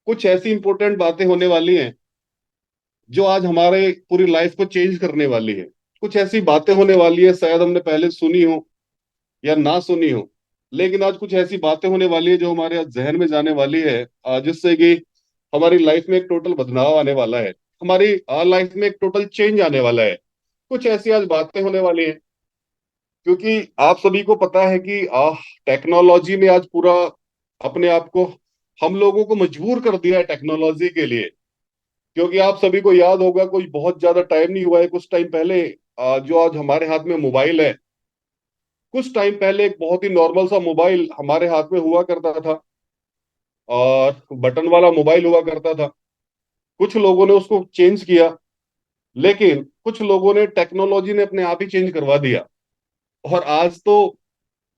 कुछ ऐसी इंपॉर्टेंट बातें होने वाली हैं जो आज हमारे पूरी लाइफ को चेंज करने वाली है। कुछ ऐसी बातें होने वाली है, शायद हमने पहले सुनी हो या ना सुनी हो, लेकिन आज कुछ ऐसी बातें होने वाली है जो हमारे आज जहन में जाने वाली है, जिससे कि हमारी लाइफ में एक टोटल बदलाव आने वाला है। हमारी लाइफ में एक टोटल चेंज आने वाला है। कुछ ऐसी आज बातें होने वाली हैं, क्योंकि आप सभी को पता है कि टेक्नोलॉजी ने आज पूरा अपने आप को, हम लोगों को मजबूर कर दिया है टेक्नोलॉजी के लिए। क्योंकि आप सभी को याद होगा, कोई बहुत ज्यादा टाइम नहीं हुआ है, कुछ टाइम पहले जो आज हमारे हाथ में मोबाइल है, कुछ टाइम पहले एक बहुत ही नॉर्मल सा मोबाइल हमारे हाथ में हुआ करता था, और बटन वाला मोबाइल हुआ करता था। कुछ लोगों ने उसको चेंज किया, लेकिन कुछ लोगों ने, टेक्नोलॉजी ने अपने आप ही चेंज करवा दिया। और आज तो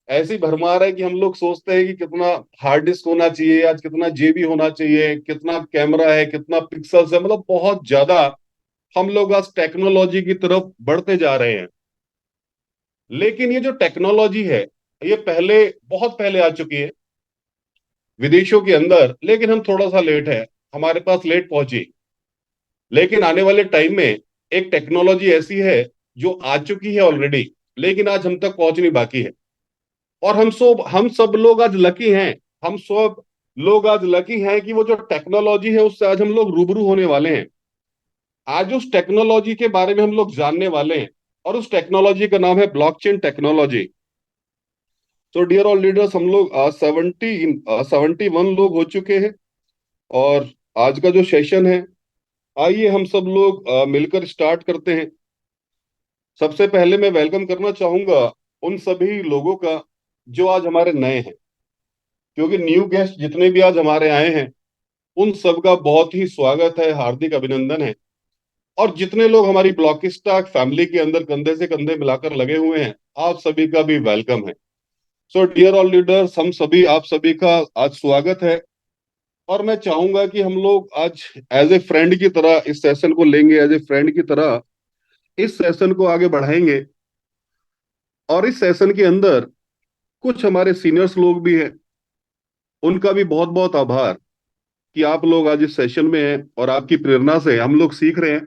ऐसी भरमार है कि हम लोग सोचते हैं कि कितना हार्ड डिस्क होना चाहिए, आज कितना जेबी होना चाहिए, कितना कैमरा है, कितना पिक्सल्स है, मतलब बहुत ज्यादा हम लोग आज टेक्नोलॉजी की तरफ बढ़ते जा रहे हैं। लेकिन ये जो टेक्नोलॉजी है, ये पहले, बहुत पहले आ चुकी है विदेशों के अंदर, लेकिन हम थोड़ा सा लेट है, हमारे पास लेट पहुंची। लेकिन आने वाले टाइम में एक टेक्नोलॉजी ऐसी है जो आ चुकी है ऑलरेडी, लेकिन आज हम तक पहुंचनी बाकी है। और हम सब लोग आज लकी हैं। हम सब लोग आज लकी हैं कि वो जो टेक्नोलॉजी है उससे आज हम लोग रूबरू होने वाले हैं। आज उस टेक्नोलॉजी के बारे में हम लोग जानने वाले हैं, और उस टेक्नोलॉजी का नाम है ब्लॉकचेन टेक्नोलॉजी। तो डियर ऑल लीडर्स, हम लोग 71 लोग हो चुके हैं। और आज का जो सेशन है, आइए हम सब लोग मिलकर स्टार्ट करते हैं। सबसे पहले मैं वेलकम करना चाहूंगा उन सभी लोगों का जो आज हमारे नए हैं, क्योंकि न्यू गेस्ट जितने भी आज हमारे आए हैं उन सबका बहुत ही स्वागत है, हार्दिक अभिनंदन है। और जितने लोग हमारी ब्लॉकिस्टा फैमिली के अंदर कंधे से कंधे मिलाकर लगे हुए हैं, आप सभी का भी वेलकम है। सो डियर ऑल लीडर्स, हम सभी, आप सभी का आज स्वागत है। और मैं चाहूंगा कि हम लोग आज एज ए फ्रेंड की तरह इस सेशन को लेंगे, एज ए फ्रेंड की तरह इस सेशन को आगे बढ़ाएंगे। और इस सेशन के अंदर कुछ हमारे सीनियर्स लोग भी हैं, उनका भी बहुत बहुत आभार कि आप लोग आज इस सेशन में हैं, और आपकी प्रेरणा से हम लोग सीख रहे हैं,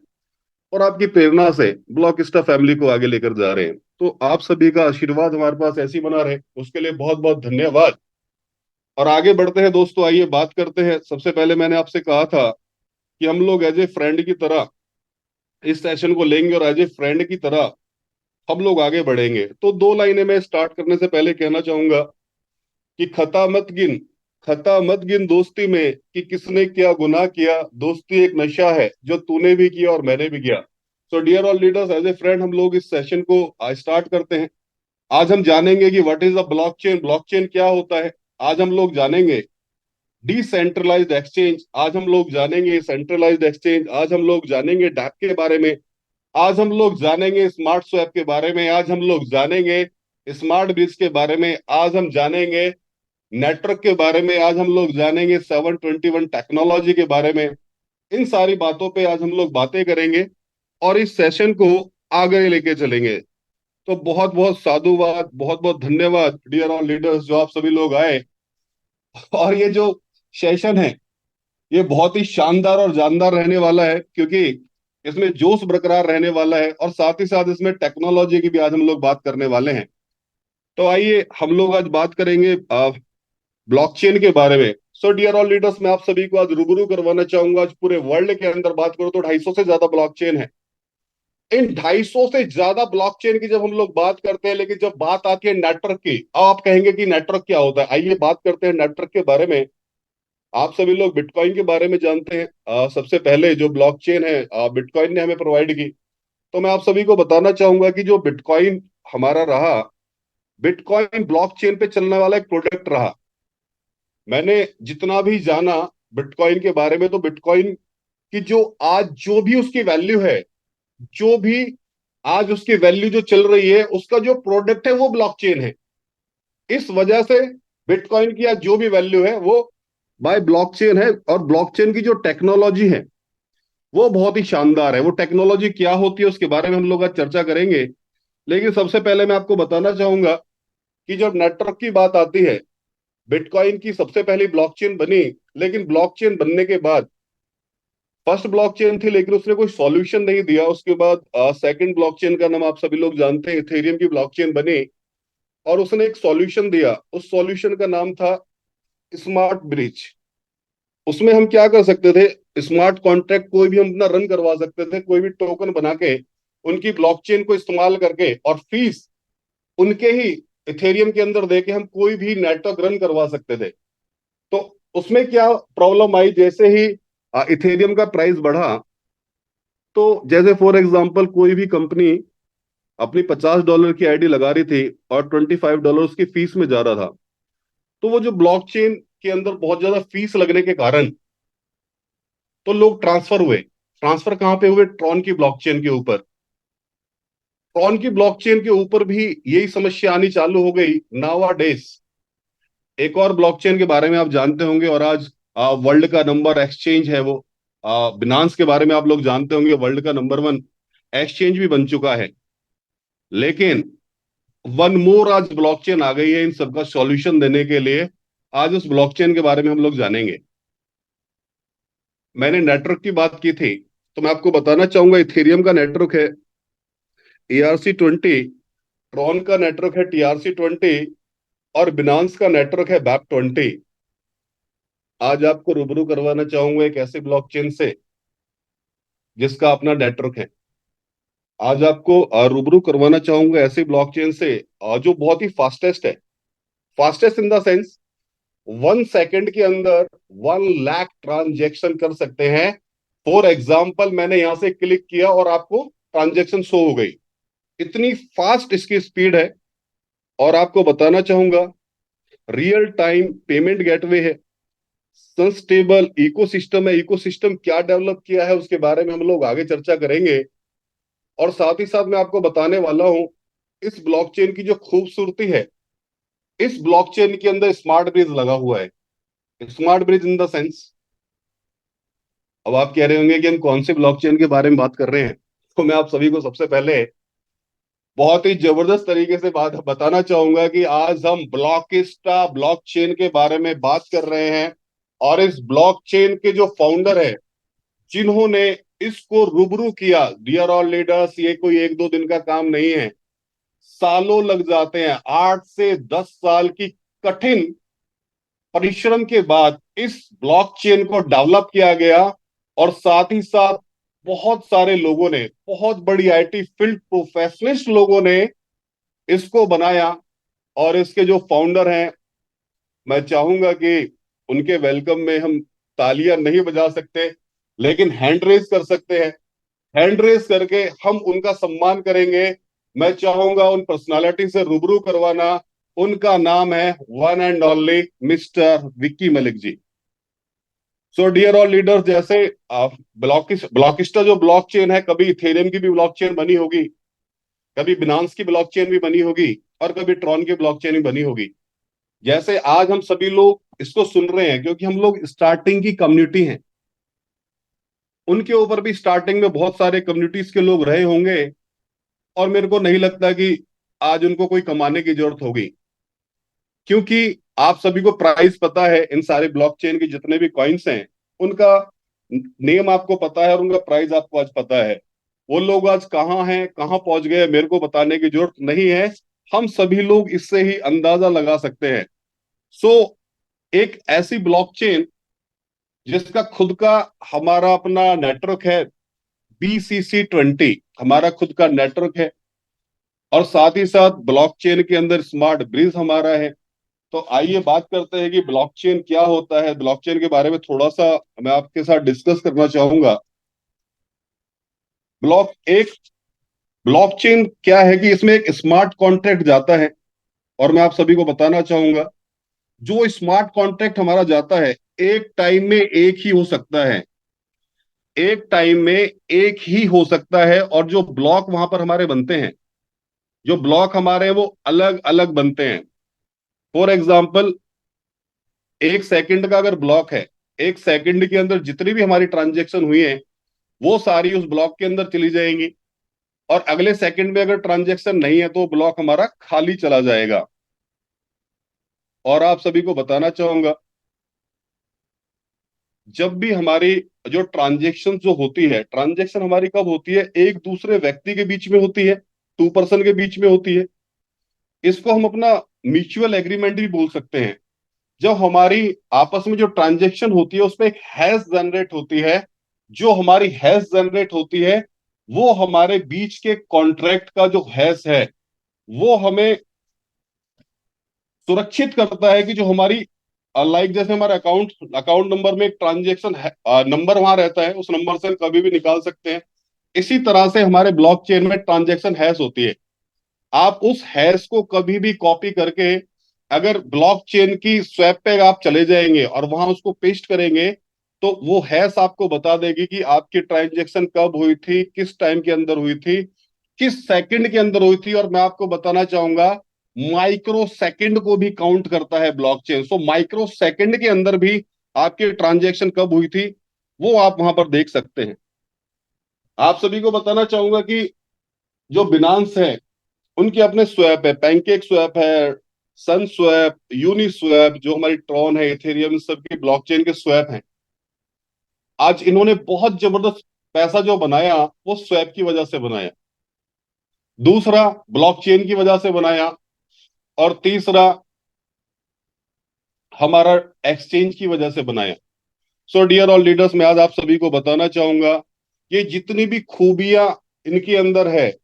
और आपकी प्रेरणा से ब्लॉक स्टाफ फैमिली को आगे लेकर जा रहे हैं। तो आप सभी का आशीर्वाद हमारे पास ऐसे ही बना रहे, उसके लिए बहुत बहुत धन्यवाद। और आगे बढ़ते हैं दोस्तों, आइए बात करते हैं। सबसे पहले मैंने आपसे कहा था कि हम लोग एज ए फ्रेंड की तरह इस सेशन को लेंगे, और एज ए फ्रेंड की तरह हम लोग आगे बढ़ेंगे। तो दो लाइनें मैं स्टार्ट करने से पहले कहना चाहूंगा कि खता मत गिन दोस्ती में कि किसने क्या गुनाह किया, दोस्ती एक नशा है जो तूने भी किया और मैंने भी किया। So dear all leaders, as a friend हम लोग इस सेशन को स्टार्ट करते हैं। आज हम जानेंगे कि what is the blockchain, blockchain क्या होता है। आज हम लोग जानेंगे डिसेंट्रलाइज्ड एक्सचेंज, आज हम लोग जानेंगे सेंट्रलाइज्ड एक्सचेंज, आज हम लोग जानेंगे डैप के बारे में, आज हम लोग जानेंगे स्मार्ट स्वैप के बारे में, आज हम लोग जानेंगे स्मार्ट ब्रिज के बारे में, आज हम जानेंगे नेटवर्क के बारे में, आज हम लोग जानेंगे 721 टेक्नोलॉजी के बारे में। इन सारी बातों पे आज हम लोग बातें करेंगे, और इस सेशन को आगे लेके चलेंगे। तो बहुत बहुत साधुवाद, बहुत बहुत धन्यवाद डियर ऑल लीडर्स, जो आप सभी लोग आए। और ये जो सेशन है, ये बहुत ही शानदार और जानदार रहने वाला है, क्योंकि इसमें जोश बरकरार रहने वाला है, और साथ ही साथ इसमें टेक्नोलॉजी की भी आज हम लोग बात करने वाले हैं। तो आइए हम लोग आज बात करेंगे ब्लॉकचेन के बारे में। सो डियर ऑल लीडर्स, मैं आप सभी को आज रूबरू करवाना चाहूंगा। आज पूरे वर्ल्ड के अंदर बात करो तो 250 से ज्यादा ब्लॉकचेन है। इन 250 से ज्यादा ब्लॉकचेन की जब हम लोग बात करते हैं, लेकिन जब बात आती है नेटवर्क की, अब आप कहेंगे कि नेटवर्क क्या होता है। आइए बात करते हैं नेटवर्क के बारे में। आप सभी लोग बिटकॉइन के बारे में जानते हैं। सबसे पहले जो ब्लॉकचेन है बिटकॉइन ने हमें प्रोवाइड की। तो मैं आप सभी को बताना चाहूंगा कि जो बिटकॉइन हमारा रहा, बिटकॉइन ब्लॉकचेन पे चलने वाला एक प्रोडक्ट रहा। मैंने जितना भी जाना बिटकॉइन के बारे में, तो बिटकॉइन की जो आज जो भी उसकी वैल्यू है, जो भी आज उसकी वैल्यू जो चल रही है, उसका जो प्रोडक्ट है वो ब्लॉकचेन है। इस वजह से बिटकॉइन की आज जो भी वैल्यू है वो बाय ब्लॉकचेन है। और ब्लॉकचेन की जो टेक्नोलॉजी है वो बहुत ही शानदार है। वो टेक्नोलॉजी क्या होती है उसके बारे में हम लोग आज चर्चा करेंगे। लेकिन सबसे पहले मैं आपको बताना चाहूंगा कि जब नेटवर्क की बात आती है, बिटकॉइन की सबसे पहली ब्लॉकचेन बनी लेकिन ब्लॉकचेन बनने के बाद फर्स्ट ब्लॉकचेन थी, लेकिन उसने कोई सॉल्यूशन नहीं दिया। उसके बाद सेकंड ब्लॉकचेन का नाम आप सभी लोग जानते हैं, इथेरियम की ब्लॉकचेन बनी, और उसने एक सॉल्यूशन दिया। उस सॉल्यूशन का नाम था स्मार्ट ब्रिज। उसमें हम क्या कर सकते थे, स्मार्ट कॉन्ट्रैक्ट कोई भी हम अपना रन करवा सकते थे, कोई भी टोकन बना के उनकी ब्लॉकचेन को इस्तेमाल करके, और फीस उनके ही इथेरियम के अंदर दे के हम कोई भी नेटवर्क रन करवा सकते थे। तो उसमें क्या प्रॉब्लम आई, जैसे ही इथेरियम का प्राइस बढ़ा, तो जैसे फॉर एग्जांपल कोई भी कंपनी अपनी $50 की आईडी लगा रही थी और $25 उसकी फीस में जा रहा था, तो वो जो ब्लॉकचेन के अंदर बहुत ज्यादा फीस लगने के कारण तो लोग ट्रांसफर हुए। ट्रांसफर कहां पे हुए, ट्रॉन की ब्लॉकचेन के ऊपर। ट्रॉन की ब्लॉकचेन के ऊपर भी यही समस्या आनी चालू हो गई नावा डेज। एक और ब्लॉकचेन के बारे में आप जानते होंगे, और आज वर्ल्ड का नंबर एक्सचेंज है वो, बिनांस के बारे में आप लोग जानते होंगे, वर्ल्ड का नंबर 1 एक्सचेंज भी बन चुका है। लेकिन वन मोर आज ब्लॉकचेन आ गई है इन सबका सॉल्यूशन देने के लिए। आज उस ब्लॉकचेन के बारे में हम लोग जानेंगे। मैंने नेटवर्क की बात की थी, तो मैं आपको बताना चाहूंगा इथेरियम का नेटवर्क है ERC-20, ट्रॉन का नेटवर्क है TRC-20, और बिनांस का नेटवर्क है BAP-20। आज आपको रूबरू करवाना चाहूंगा एक ऐसे ब्लॉकचेन से जिसका अपना नेटवर्क है। आज आपको रूबरू करवाना चाहूंगा ऐसे ब्लॉकचेन से जो बहुत ही फास्टेस्ट है। Fastest in the sense 1 second के अंदर 1 लाख ट्रांजेक्शन कर सकते हैं। फॉर एग्जाम्पल, मैंने यहां से क्लिक किया और आपको ट्रांजेक्शन शो हो गई। इतनी फास्ट इसकी स्पीड है। और आपको बताना चाहूंगा, रियल टाइम पेमेंट गेटवे है, स्टेबल इकोसिस्टम है। इकोसिस्टम क्या डेवलप किया है उसके बारे में हम लोग आगे चर्चा करेंगे। और साथ ही साथ मैं आपको बताने वाला हूं इस ब्लॉकचेन की जो खूबसूरती है। इस ब्लॉकचेन के अंदर स्मार्ट ब्रिज लगा हुआ है। Smart bridge in the sense, अब आप कह रहे होंगे कि हम कौन से ब्लॉकचेन के बारे में बात कर रहे हैं, तो मैं आप सभी को सबसे पहले बहुत ही जबरदस्त तरीके से बात बताना चाहूंगा कि आज हम ब्लॉकिस्टा ब्लॉकचेन के बारे में बात कर रहे हैं। और इस ब्लॉकचेन के जो फाउंडर है, जिन्होंने इसको रूबरू किया, डियर ऑल लीडर्स, ये कोई 1-2 दिन का काम नहीं है। सालों लग जाते हैं, 8 से 10 साल की कठिन परिश्रम के बाद इस ब्लॉकचेन को डेवलप किया गया। और साथ ही साथ बहुत सारे लोगों ने, बहुत बड़ी आईटी फील्ड प्रोफेशनलिस्ट लोगों ने इसको बनाया। और इसके जो फाउंडर हैं, मैं चाहूंगा कि उनके वेलकम में हम तालियां नहीं बजा सकते, लेकिन हैंड रेस कर सकते हैं। हैंड रेस करके हम उनका सम्मान करेंगे। मैं चाहूंगा उन पर्सनालिटी से रूबरू करवाना। उनका नाम है one and only mister Vicky Malik ji. So dear all leaders, जैसे ब्लॉकिस्टा जो ब्लॉकचेन है, कभी इथेरियम की भी ब्लॉकचेन बनी होगी, कभी बिनांस की ब्लॉकचेन भी बनी होगी, और कभी ट्रॉन की ब्लॉकचेन भी बनी होगी। जैसे आज हम सभी लोग इसको सुन रहे हैं, क्योंकि हम लोग स्टार्टिंग की कम्युनिटी हैं। उनके ऊपर भी स्टार्टिंग में बहुत सारे कम्युनिटीज के लोग रहे होंगे, और मेरे को नहीं लगता कि आज उनको कोई कमाने की जरूरत होगी। क्योंकि आप सभी को प्राइस पता है, इन सारे ब्लॉकचेन के जितने भी कॉइन्स हैं, उनका नेम आपको पता है और उनका प्राइस आपको आज पता है। वो लोग आज कहाँ हैं, कहाँ पहुंच गए, मेरे को बताने की जरूरत नहीं है। हम सभी लोग इससे ही अंदाजा लगा सकते हैं। सो एक ऐसी ब्लॉकचेन जिसका खुद का हमारा अपना नेटवर्क है, BCC-20 हमारा खुद का नेटवर्क है, और साथ ही साथ ब्लॉकचेन के अंदर स्मार्ट ब्रिज हमारा है। तो आइए बात करते हैं कि ब्लॉकचेन क्या होता है। ब्लॉकचेन के बारे में थोड़ा सा मैं आपके साथ डिस्कस करना चाहूंगा। एक ब्लॉकचेन क्या है कि इसमें एक स्मार्ट कॉन्ट्रैक्ट जाता है, और मैं आप सभी को बताना चाहूंगा, जो स्मार्ट कॉन्ट्रैक्ट हमारा जाता है, एक टाइम में एक ही हो सकता है। एक टाइम में एक ही हो सकता है, और जो ब्लॉक वहां पर हमारे बनते हैं, जो ब्लॉक हमारे हैं वो अलग अलग बनते हैं। फॉर एग्जाम्पल, 1 सेकंड का अगर ब्लॉक है, 1 सेकंड के अंदर जितनी भी हमारी ट्रांजेक्शन हुई है, वो सारी उस ब्लॉक के अंदर चली जाएंगी। और अगले सेकंड में अगर ट्रांजेक्शन नहीं है, तो ब्लॉक हमारा खाली चला जाएगा। और आप सभी को बताना चाहूंगा, जब भी हमारी जो ट्रांजेक्शन जो होती है, ट्रांजेक्शन हमारी कब होती है? एक दूसरे व्यक्ति के बीच में होती है, टू पर्सन के बीच में होती है। इसको हम अपना म्यूचुअल एग्रीमेंट भी बोल सकते हैं। जब हमारी आपस में जो ट्रांजेक्शन होती है उसमें एक हैश जनरेट होती है, जो हमारी हैश जनरेट होती है वो हमारे बीच के कॉन्ट्रैक्ट का जो हैश है वो हमें सुरक्षित करता है कि जो हमारी लाइक जैसे हमारे अकाउंट अकाउंट नंबर में एक ट्रांजेक्शन नंबर वहां रहता है, उस नंबर से हम कभी भी निकाल सकते हैं। इसी तरह से हमारे ब्लॉकचेन में ट्रांजेक्शन हैश होती है। आप उस हैश को कभी भी कॉपी करके अगर ब्लॉकचेन की स्वैप पे आप चले जाएंगे और वहां उसको पेस्ट करेंगे तो वो हैश आपको बता देगी कि आपकी ट्रांजेक्शन कब हुई थी, किस टाइम के अंदर हुई थी, किस सेकंड के अंदर हुई थी। और मैं आपको बताना चाहूंगा माइक्रो सेकंड को भी काउंट करता है ब्लॉकचेन। सो माइक्रो सेकंड के अंदर भी आपकी ट्रांजेक्शन कब हुई थी वो आप वहां पर देख सकते हैं। आप सभी को बताना चाहूंगा कि जो बिनांस है उनके अपने स्वैप है, पैनकेक स्वैप है, सन स्वैप, यूनि स्वैप, जो हमारी ट्रॉन है, इथेरियम, सबके ब्लॉकचेन के स्वैप हैं। आज इन्होंने बहुत जबरदस्त पैसा जो बनाया वो स्वैप की वजह से बनाया, दूसरा ब्लॉकचेन की वजह से बनाया, और तीसरा हमारा एक्सचेंज की वजह से बनाया। सो डियर ऑल लीडर्स, मैं आज आप सभी को बताना चाहूंगा कि जितनी भी खूबियां इनके अंदर है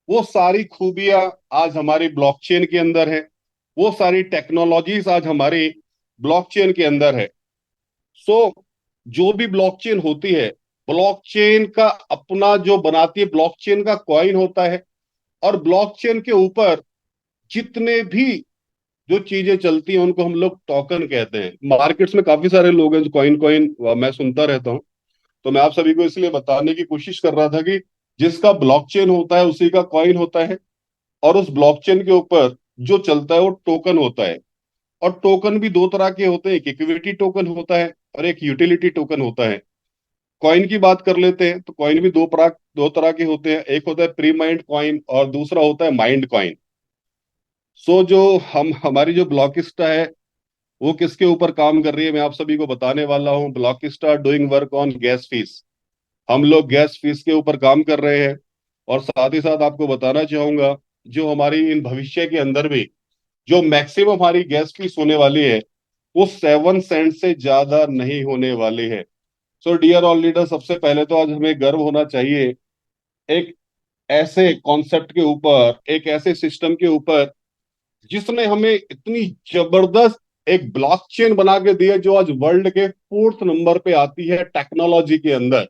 वो सारी खूबियां आज हमारी ब्लॉकचेन के अंदर है, वो सारी टेक्नोलॉजीज आज हमारी ब्लॉकचेन के अंदर है। सो जो भी ब्लॉकचेन होती है, ब्लॉकचेन का अपना जो बनाती है, ब्लॉकचेन का कॉइन होता है। और ब्लॉकचेन के ऊपर जितने भी जो चीजें चलती हैं उनको हम लोग टोकन कहते हैं। मार्केट्स में काफी सारे लोग हैं जो कॉइन कॉइन मैं सुनता रहता हूँ। तो मैं आप सभी को इसलिए बताने की कोशिश कर रहा था कि जिसका ब्लॉकचेन होता है उसी का कॉइन होता है, और उस ब्लॉकचेन के ऊपर जो चलता है वो टोकन होता है। और टोकन भी दो तरह के होते हैं, एक इक्विटी टोकन होता है और एक यूटिलिटी टोकन होता है। कॉइन की बात कर लेते हैं तो कॉइन भी दो तरह के होते हैं, एक होता है प्री माइंड कॉइन और दूसरा होता है माइंड कॉइन। सो जो हम हमारी जो ब्लॉकिस्टा है वो किसके ऊपर काम कर रही है मैं आप सभी को बताने वाला हूँ। Blockista doing work on gas fees. हम लोग गैस फीस के ऊपर काम कर रहे हैं। और साथ ही साथ आपको बताना चाहूंगा जो हमारी इन भविष्य के अंदर भी जो मैक्सिमम हमारी गैस फीस होने वाली है वो 7 सेंट से ज्यादा नहीं होने वाली है। सो डियर ऑल लीडर, सबसे पहले तो आज हमें गर्व होना चाहिए एक ऐसे कॉन्सेप्ट के ऊपर, एक ऐसे सिस्टम के ऊपर जिसने हमें इतनी जबरदस्त एक ब्लॉकचेन बना के दी है जो आज वर्ल्ड के 4th नंबर पे आती है टेक्नोलॉजी के अंदर।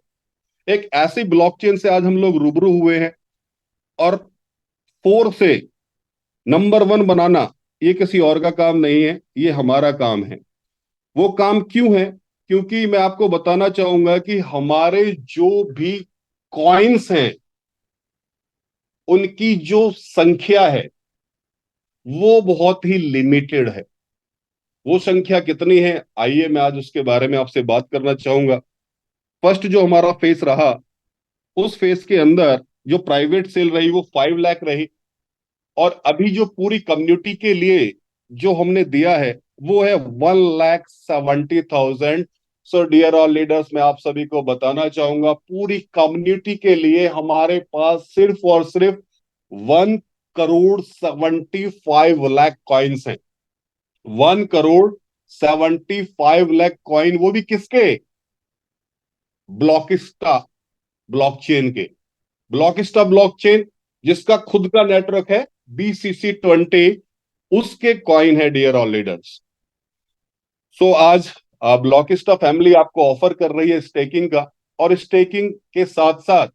एक ऐसी ब्लॉकचेन से आज हम लोग रूबरू हुए हैं। और 4 से नंबर 1 बनाना ये किसी और का काम नहीं है, ये हमारा काम है। वो काम क्यों है? क्योंकि मैं आपको बताना चाहूंगा कि हमारे जो भी कॉइन्स हैं उनकी जो संख्या है वो बहुत ही लिमिटेड है। वो संख्या कितनी है, आइए मैं आज उसके बारे में आपसे बात करना चाहूंगा। फर्स्ट जो हमारा फेस रहा, उस फेस के अंदर जो प्राइवेट सेल रही वो 5 लाख रही। और अभी जो पूरी कम्युनिटी के लिए जो हमने दिया है वो है 1,70,000। सो डियर ऑल लीडर्स, मैं आप सभी को बताना चाहूंगा पूरी कम्युनिटी के लिए हमारे पास सिर्फ और सिर्फ 1,75,00,000 कॉइन्स हैं। 1,75,00,000 कॉइन, वो भी किसके? ब्लॉकिस्टा ब्लॉकचेन के। ब्लॉकिस्टा ब्लॉकचेन जिसका खुद का नेटवर्क है BCC20, उसके कॉइन है डियर ऑल लीडर्स। सो आज ब्लॉकिस्टा फैमिली आपको ऑफर कर रही है स्टेकिंग का। और स्टेकिंग के साथ साथ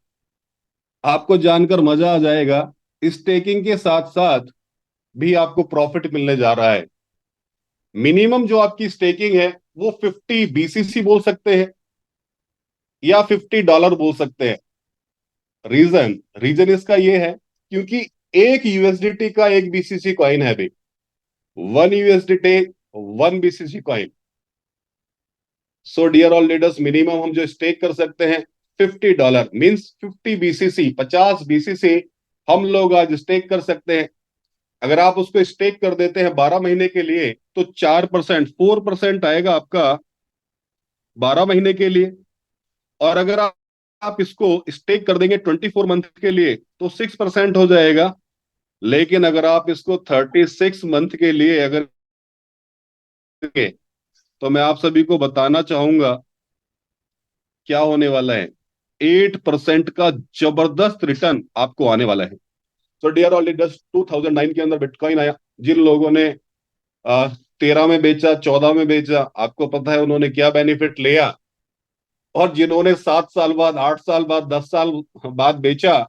आपको जानकर मजा आ जाएगा, स्टेकिंग के साथ साथ भी आपको प्रॉफिट मिलने जा रहा है। मिनिमम जो आपकी स्टेकिंग है वो 50 BCC बोल सकते हैं या $50 बोल सकते हैं। रीजन रीजन इसका ये है क्योंकि एक यूएसडीटी का एक BCC कॉइन है अभी। 1 USDT 1 BCC coin. So dear all leaders, minimum हम जो स्टेक कर सकते हैं $50 मीन्स 50 BCC, 50 BCC हम लोग आज स्टेक कर सकते हैं। अगर आप उसको स्टेक कर देते हैं 12 महीने के लिए तो 4%, 4% आएगा आपका 12 महीने के लिए। और अगर आप इसको स्टेक कर देंगे 24 मंथ के लिए तो 6% हो जाएगा। लेकिन अगर आप इसको 36 मंथ के लिए अगर करेंगे, तो मैं आप सभी को बताना चाहूंगा क्या होने वाला है। 8% का जबरदस्त रिटर्न आपको आने वाला है। तो डियर ऑडिटर्स, 2009 के अंदर बिटकॉइन आया। जिन लोगों ने 13 में बेचा, 14 में बेचा, आपको पता है उन्होंने क्या बेनिफिट लिया। और जिन्होंने 7 साल बाद, 8 साल बाद, 10 साल बाद बेचा,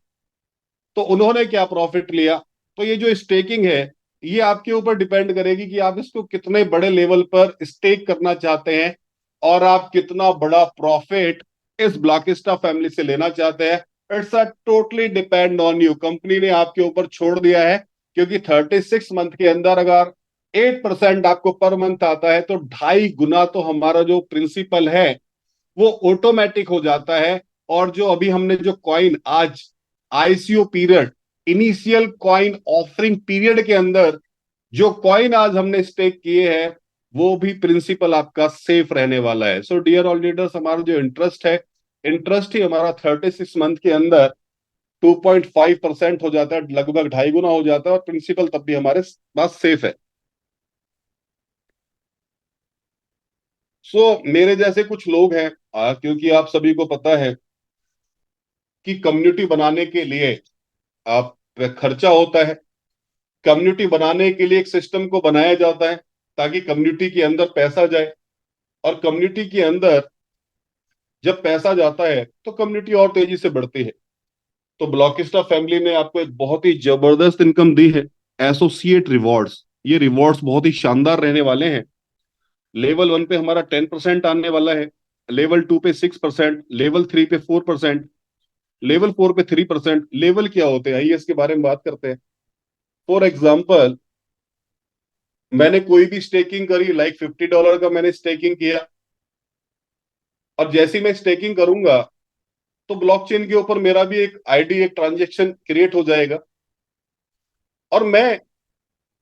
तो उन्होंने क्या प्रॉफिट लिया। तो ये जो स्टेकिंग है, ये आपके ऊपर डिपेंड करेगी कि आप इसको कितने बड़े लेवल पर स्टेक करना चाहते हैं और आप कितना बड़ा प्रॉफिट इस ब्लॉकिस्टा फैमिली से लेना चाहते हैं। It's a totally depend on you. Company ने आपके ऊपर छोड़ दिया है, क्योंकि 36 मंथ के अंदर अगर 8% आपको पर मंथ आता है तो 2.5 गुना तो हमारा जो प्रिंसिपल है वो ऑटोमेटिक हो जाता है। और जो अभी हमने जो कॉइन आज ICO period, initial coin offering period के अंदर जो कॉइन आज हमने स्टेक किए हैं, वो भी प्रिंसिपल आपका सेफ रहने वाला है। सो डियर ऑल लीडर्स, हमारा जो इंटरेस्ट है, इंटरेस्ट ही हमारा 36 मंथ के अंदर 2.5% हो जाता है, लगभग 2.5 गुना हो जाता है, और प्रिंसिपल तब भी हमारे पास सेफ है। मेरे जैसे कुछ लोग हैं, क्योंकि आप सभी को पता है कि कम्युनिटी बनाने के लिए आप खर्चा होता है। कम्युनिटी बनाने के लिए एक सिस्टम को बनाया जाता है ताकि कम्युनिटी के अंदर पैसा जाए। और कम्युनिटी के अंदर जब पैसा जाता है तो कम्युनिटी और तेजी से बढ़ती है। तो ब्लॉकिस्टा फैमिली ने आपको एक बहुत ही जबरदस्त इनकम दी है, एसोसिएट रिवॉर्ड्स। ये रिवॉर्ड्स बहुत ही शानदार रहने वाले हैं। लेवल 1 पे हमारा 10% आने वाला है, लेवल 2 पे 6%, लेवल 3 पे 4%, लेवल 4 पे 3%। लेवल क्या होते हैं, आइए इसके बारे में बात करते हैं। फॉर एग्जाम्पल, मैंने कोई भी स्टेकिंग करी, लाइक $50 का मैंने स्टेकिंग किया, और जैसे ही मैं स्टेकिंग करूंगा तो ब्लॉकचेन के ऊपर मेरा भी एक आईडी, एक ट्रांजेक्शन क्रिएट हो जाएगा। और मैं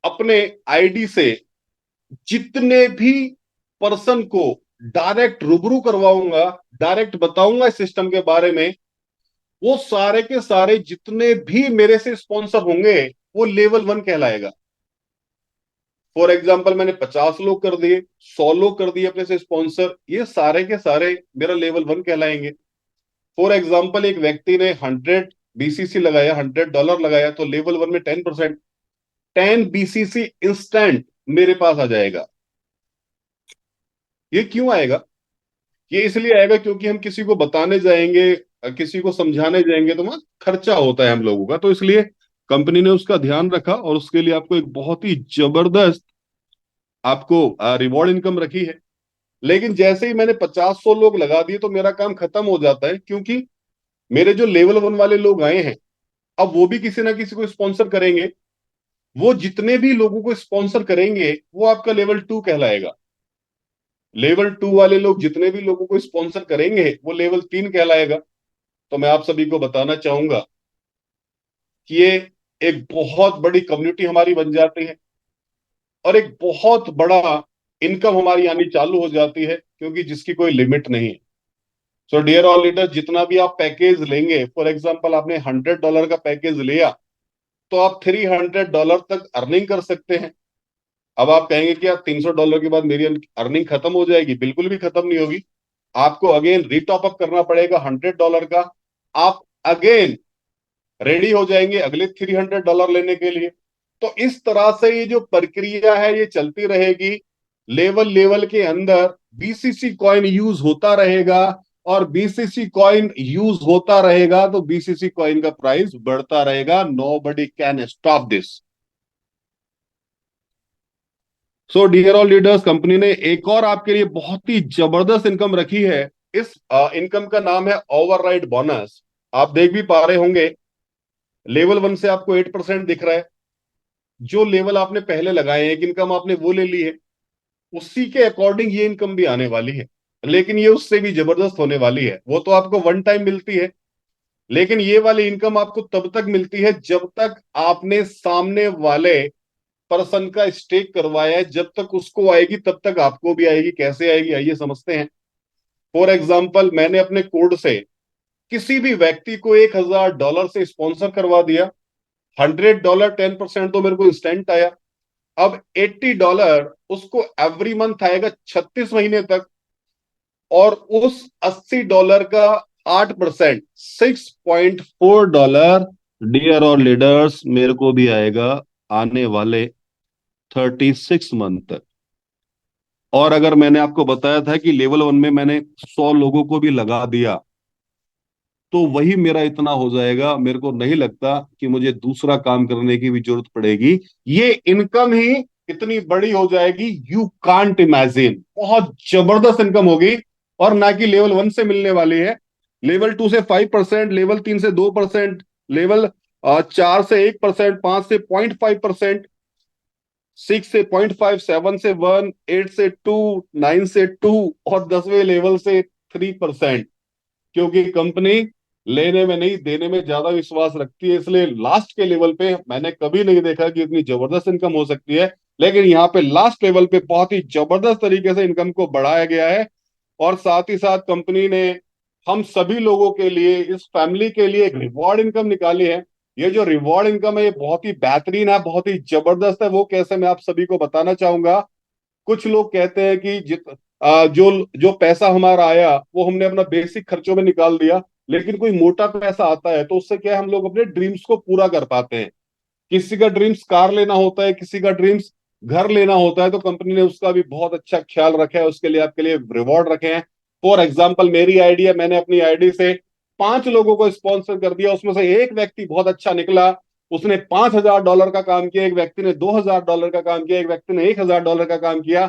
अपने आईडी से जितने भी पर्सन को डायरेक्ट रूबरू करवाऊंगा, डायरेक्ट बताऊंगा इस सिस्टम के बारे में, वो सारे के सारे जितने भी मेरे से स्पॉन्सर होंगे वो लेवल 1 कहलाएगा। फॉर एग्जाम्पल, मैंने 50 लोग कर दिए, 100 लोग कर दिए अपने से स्पॉन्सर, ये सारे के सारे मेरा लेवल 1 कहलाएंगे। फॉर एग्जाम्पल, एक व्यक्ति ने 100 बीसीसी लगाया, $100 लगाया, तो लेवल 1 में 10%, 10 बीसीसी इंस्टेंट मेरे पास आ जाएगा। ये क्यों आएगा? ये इसलिए आएगा क्योंकि हम किसी को बताने जाएंगे, किसी को समझाने जाएंगे, तो वहां खर्चा होता है हम लोगों का। तो इसलिए कंपनी ने उसका ध्यान रखा और उसके लिए आपको एक बहुत ही जबरदस्त आपको रिवॉर्ड इनकम रखी है। लेकिन जैसे ही मैंने 50-100 लोग लगा दिए तो मेरा काम खत्म हो जाता है, क्योंकि मेरे जो लेवल 1 वाले लोग आए हैं, अब वो भी किसी ना किसी को स्पॉन्सर करेंगे। वो जितने भी लोगों को स्पॉन्सर करेंगे वो आपका लेवल 2 कहलाएगा। लेवल 2 वाले लोग जितने भी लोगों को स्पॉन्सर करेंगे वो लेवल 3 कहलाएगा। तो मैं आप सभी को बताना चाहूंगा कि ये एक बहुत बड़ी कम्युनिटी हमारी बन जाती है, और एक बहुत बड़ा इनकम हमारी आनी चालू हो जाती है, क्योंकि जिसकी कोई लिमिट नहीं है। सो डियर ऑल लीडर, जितना भी आप पैकेज लेंगे, फॉर एग्जाम्पल आपने $100 का पैकेज लिया, तो आप $300 तक अर्निंग कर सकते हैं। अब आप कहेंगे कि यार $300 के बाद मेरी अर्निंग खत्म हो जाएगी। बिल्कुल भी खत्म नहीं होगी। आपको अगेन रीटॉप अप करना पड़ेगा $100 का। आप अगेन रेडी हो जाएंगे अगले $300 लेने के लिए। तो इस तरह से ये जो प्रक्रिया है ये चलती रहेगी। लेवल लेवल के अंदर बीसीसी कॉइन यूज होता रहेगा, और बीसीसी कॉइन यूज होता रहेगा तो बीसीसी कॉइन का प्राइस बढ़ता रहेगा। Nobody can stop this. So dear all leaders, company ने एक और आपके लिए बहुत ही जबरदस्त इनकम रखी है। इस इनकम का नाम है ओवरराइड बोनस। आप देख भी पा रहे होंगे, लेवल 1 से आपको 8% दिख रहा है। जो लेवल आपने पहले लगाए हैं, एक इनकम आपने वो ले ली है, उसी के अकॉर्डिंग ये इनकम भी आने वाली है। लेकिन ये उससे भी जबरदस्त होने वाली है। वो तो आपको वन टाइम मिलती है, लेकिन ये वाली इनकम आपको तब तक मिलती है जब तक आपने सामने वाले पर्सन का स्टेक करवाया है। जब तक उसको आएगी तब तक आपको भी आएगी। कैसे आएगी, आइए समझते हैं। फॉर एग्जाम्पल, मैंने अपने कोड से किसी भी व्यक्ति को $1,000 से स्पॉन्सर करवा दिया। $100 10% तो मेरे को इंस्टेंट आया। अब $80 उसको एवरी मंथ आएगा 36 महीने तक, और उस $80 का 8% $6.4, डियर और लीडर्स, मेरे को भी आएगा आने वाले 36 मंथ तक। और अगर मैंने आपको बताया था कि लेवल 1 में मैंने 100 लोगों को भी लगा दिया, तो वही मेरा इतना हो जाएगा। मेरे को नहीं लगता कि मुझे दूसरा काम करने की भी जरूरत पड़ेगी। ये इनकम ही इतनी बड़ी हो जाएगी, यू कांट इमेजिन। बहुत जबरदस्त इनकम होगी, और ना कि लेवल 1 से मिलने वाली है। लेवल 2 से 5%, लेवल 3 से 2%, लेवल 4 से 1%, 5 से 0.5%, 6 से 0.5, 7 से 1, 8 से 2, 9 से 2, और 10वें लेवल से 3%। क्योंकि कंपनी लेने में नहीं, देने में ज्यादा विश्वास रखती है, इसलिए लास्ट के लेवल पे मैंने कभी नहीं देखा कि इतनी जबरदस्त इनकम हो सकती है। लेकिन यहाँ पे लास्ट लेवल पे बहुत ही जबरदस्त तरीके से इनकम को बढ़ाया गया है। और साथ ही साथ कंपनी ने हम सभी लोगों के लिए, इस फैमिली के लिए एक रिवॉर्ड इनकम निकाली है। ये जो रिवॉर्ड इनकम है, ये बहुत ही बेहतरीन है, बहुत ही जबरदस्त है। वो कैसे, मैं आप सभी को बताना चाहूंगा। कुछ लोग कहते हैं कि जो जो पैसा हमारा आया वो हमने अपना बेसिक खर्चों में निकाल दिया। लेकिन कोई मोटा पैसा आता है तो उससे क्या है, हम लोग अपने ड्रीम्स को पूरा कर पाते हैं। किसी का ड्रीम्स कार लेना होता है, किसी का ड्रीम्स घर लेना होता है, तो कंपनी ने उसका भी बहुत अच्छा ख्याल रखा है, उसके लिए आपके लिए रिवॉर्ड रखे हैं। फॉर एग्जाम्पल, मेरी आईडी है, मैंने अपनी आईडी से 5 लोगों को स्पॉन्सर कर दिया। उसमें से एक व्यक्ति बहुत अच्छा निकला, उसने $5,000 का काम किया, एक व्यक्ति ने $2,000 का काम किया, एक व्यक्ति ने $1,000 का काम किया,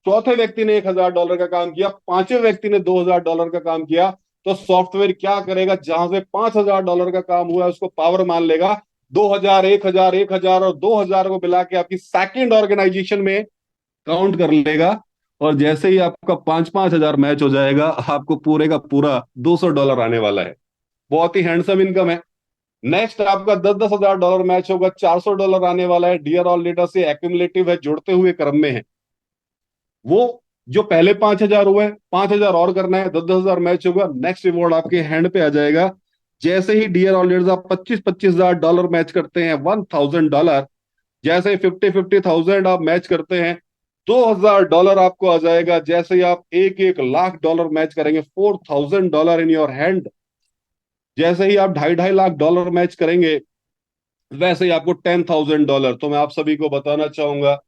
चौथे व्यक्ति ने $1,000 का काम किया, पांचवें व्यक्ति ने $2,000 का काम किया। तो सॉफ्टवेयर क्या करेगा, जहां से $5,000 का काम हुआ है उसको पावर मान लेगा, 2,000, 1,000, 1,000 और 2,000 को मिला के आपकी सेकंड ऑर्गेनाइजेशन में काउंट कर लेगा। और जैसे ही आपका 5-5 हजार मैच हो जाएगा, आपको पूरे का पूरा $200 आने वाला है। बहुत ही हैंडसम इनकम है। नेक्स्ट आपका 10-10 हजार मैच होगा, $400 आने वाला है। डियर ऑल लीडर से एक्यूमुलेटिव है, जुड़ते हुए क्रम में है। वो जो पहले 5,000 हुए, 5,000 और करना है, 10-10 हजार मैच होगा, नेक्स्ट रिवॉर्ड आपके हैंड पे आ जाएगा। जैसे ही डियर ऑल लीडर्स आप 25-25 हजार मैच करते हैं, $1,000, जैसे ही 50-50 थाउजेंड आप मैच करते हैं, $2,000 आपको आ जाएगा। जैसे ही आप 1-1 लाख मैच करेंगे, $4,000 इन योर हैंड। जैसे ही आप 2.5-2.5 लाख मैच करेंगे, वैसे ही आपको $10,000। तो मैं आप सभी को बताना चाहूंगा,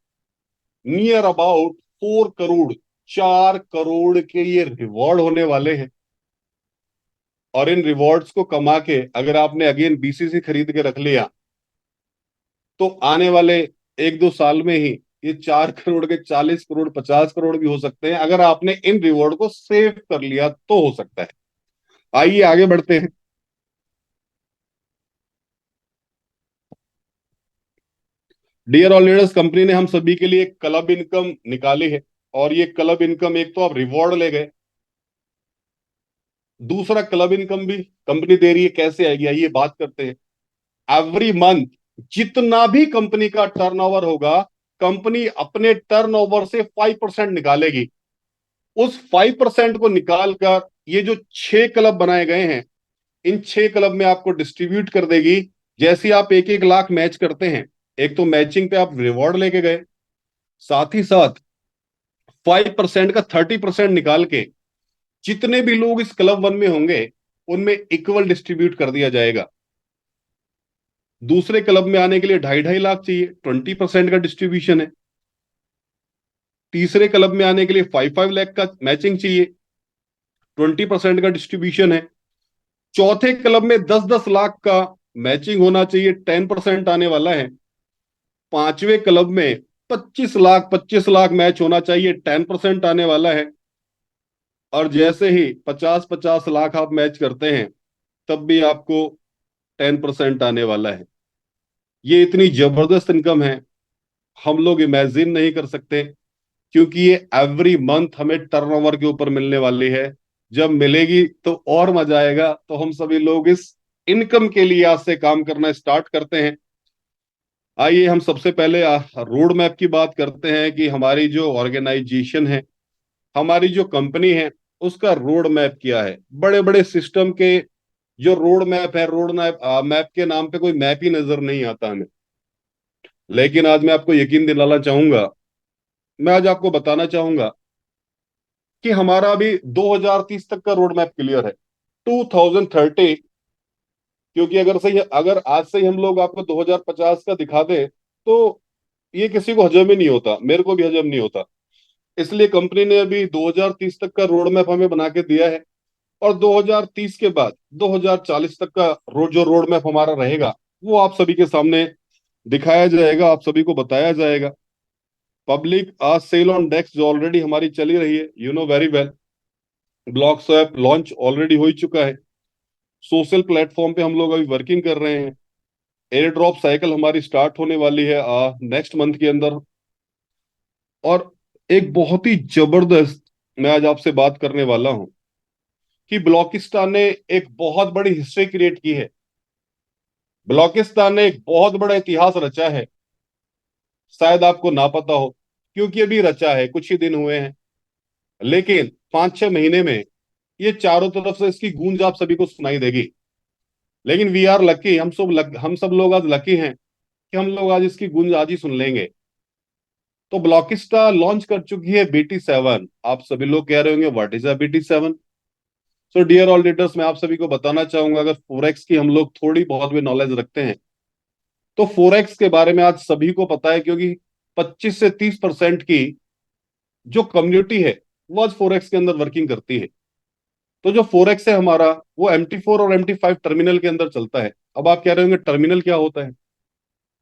नियर अबाउट 4 करोड़, 4 करोड़ के ये रिवॉर्ड होने वाले हैं। और इन रिवॉर्ड्स को कमा के अगर आपने अगेन बीसीसी खरीद के रख लिया, तो आने वाले 1-2 साल में ही ये 4 करोड़ के 40 करोड़, 50 करोड़ भी हो सकते हैं, अगर आपने इन रिवॉर्ड को सेव कर लिया तो हो सकता है। आइए आगे बढ़ते हैं। डियर ऑल लीडर्स, कंपनी ने हम सभी के लिए क्लब इनकम निकाली है। और ये क्लब इनकम, एक तो आप रिवॉर्ड ले गए, दूसरा क्लब इनकम भी कंपनी दे रही है। कैसे आएगी, आइए बात करते हैं। एवरी मंथ जितना भी कंपनी का टर्नओवर होगा, कंपनी अपने टर्नओवर से 5% निकालेगी। उस 5% को निकालकर ये जो 6 क्लब बनाए गए हैं, इन 6 क्लब में आपको डिस्ट्रीब्यूट कर देगी। जैसे आप 1-1 लाख मैच करते हैं, एक तो मैचिंग पे आप रिवॉर्ड लेके गए, साथ ही साथ 5% का 30% निकाल के जितने भी लोग इस क्लब 1 में होंगे, उनमें इक्वल डिस्ट्रीब्यूट कर दिया जाएगा। दूसरे क्लब में आने के लिए 2.5-2.5 लाख चाहिए, 20% का डिस्ट्रीब्यूशन है। तीसरे क्लब में आने के लिए 5-5 लाख का मैचिंग चाहिए, 20% का डिस्ट्रीब्यूशन है। चौथे क्लब में 10-10 लाख का मैचिंग होना चाहिए, 10% आने वाला है। पांचवें क्लब में 25 लाख, 25 लाख मैच होना चाहिए, 10% आने वाला है। और जैसे ही 50-50 लाख आप मैच करते हैं, तब भी आपको 10% आने वाला है। ये इतनी जबरदस्त इनकम है, हम लोग इमेजिन नहीं कर सकते। क्योंकि ये एवरी मंथ हमें टर्नओवर के ऊपर मिलने वाली है। जब मिलेगी तो और मजा आएगा। तो हम सभी लोग इस इनकम के लिए आज से काम करना स्टार्ट करते हैं। आइए हम सबसे पहले रोड मैप की बात करते हैं कि हमारी जो ऑर्गेनाइजेशन है, हमारी जो कंपनी है, उसका रोड मैप किया है। बड़े बड़े सिस्टम के जो रोड मैप है, रोड मैप मैप के नाम पे कोई मैप ही नजर नहीं आता हमें। लेकिन आज मैं आपको यकीन दिलाना चाहूंगा, मैं आज आपको बताना चाहूंगा कि हमारा अभी 2030 तक का रोड मैप क्लियर है, 2030। क्योंकि अगर आज से ही हम लोग आपको 2050 का दिखा दें तो ये किसी को हजम ही नहीं होता, मेरे को भी हजम नहीं होता। इसलिए कंपनी ने अभी 2030 तक का रोड मैप हमें बना के दिया है। और 2030 के बाद 2040 तक का जो रोड मैप हमारा रहेगा, वो आप सभी के सामने दिखाया जाएगा, आप सभी को बताया जाएगा। पब्लिक आज सेल ऑन डेक्स जो ऑलरेडी हमारी चली रही है, you know very well, block swap launch already हो ही चुका है। सोशल प्लेटफॉर्म पे हम लोग अभी वर्किंग कर रहे हैं। एयर ड्रॉप साइकिल हमारी स्टार्ट होने वाली है नेक्स्ट मंथ के अंदर। और एक बहुत ही जबरदस्त मैं आज आपसे बात करने वाला हूं कि ब्लॉकिस्तान ने एक बहुत बड़ी हिस्ट्री क्रिएट की है। ब्लॉकिस्तान ने एक बहुत बड़ा इतिहास रचा है। शायद आपको ना पता हो, क्योंकि अभी रचा है, कुछ ही दिन हुए हैं। लेकिन 5-6 महीने में ये चारों तरफ से इसकी गूंज आप सभी को सुनाई देगी। लेकिन वी आर लकी, हम सब लोग आज लकी हैं कि हम लोग आज इसकी गूंज आज ही सुन लेंगे। तो ब्लॉकिस्टा लॉन्च कर चुकी है BT7। आप सभी लोग कह रहे होंगे what is a BT7। So dear all leaders, मैं आप सभी को बताना चाहूंगा, अगर फोरेक्स की हम लोग थोड़ी बहुत भी नॉलेज रखते हैं तो फोरेक्स के बारे में आज सभी को पता है। क्योंकि 25 से 30% की जो कम्युनिटी है वो आज फोरेक्स के अंदर वर्किंग करती है। तो जो फोरेक्स है हमारा, वो MT4 और MT5 टर्मिनल के अंदर चलता है। अब आप कह रहे होंगे टर्मिनल क्या होता है।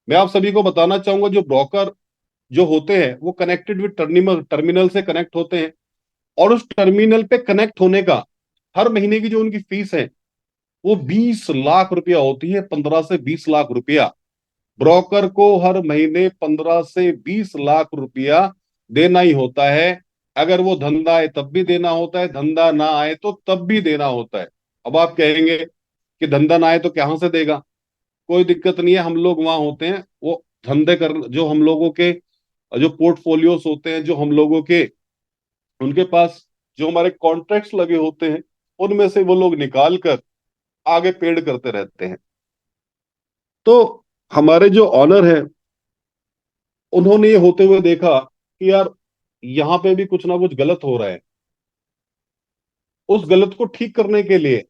मैं आप सभी को बताना चाहूंगा, जो ब्रोकर जो होते हैं वो कनेक्टेड विद टर्मिनल टर्मिनल से कनेक्ट होते हैं। और उस टर्मिनल पे कनेक्ट होने का हर महीने की जो उनकी फीस है वो 20 लाख रुपया होती है। 15 से 20 लाख रुपया ब्रोकर को हर महीने 15 से 20 लाख रुपया देना ही होता है। अगर वो धंधा आए तब भी देना होता है, धंधा ना आए तो तब भी देना होता है। अब आप कहेंगे कि धंधा ना आए तो कहां से देगा। कोई दिक्कत नहीं है, हम लोग वहां होते हैं। वो धंधे कर जो हम लोगों के जो पोर्टफोलियोज होते हैं, जो हम लोगों के उनके पास जो हमारे कॉन्ट्रैक्ट्स लगे होते हैं, उनमें से वो लोग निकाल कर आगे पेड करते रहते हैं। तो हमारे जो ऑनर है, उन्होंने ये होते हुए देखा कि यार यहाँ पे भी कुछ ना कुछ गलत हो रहा है। उस गलत को ठीक करने के लिए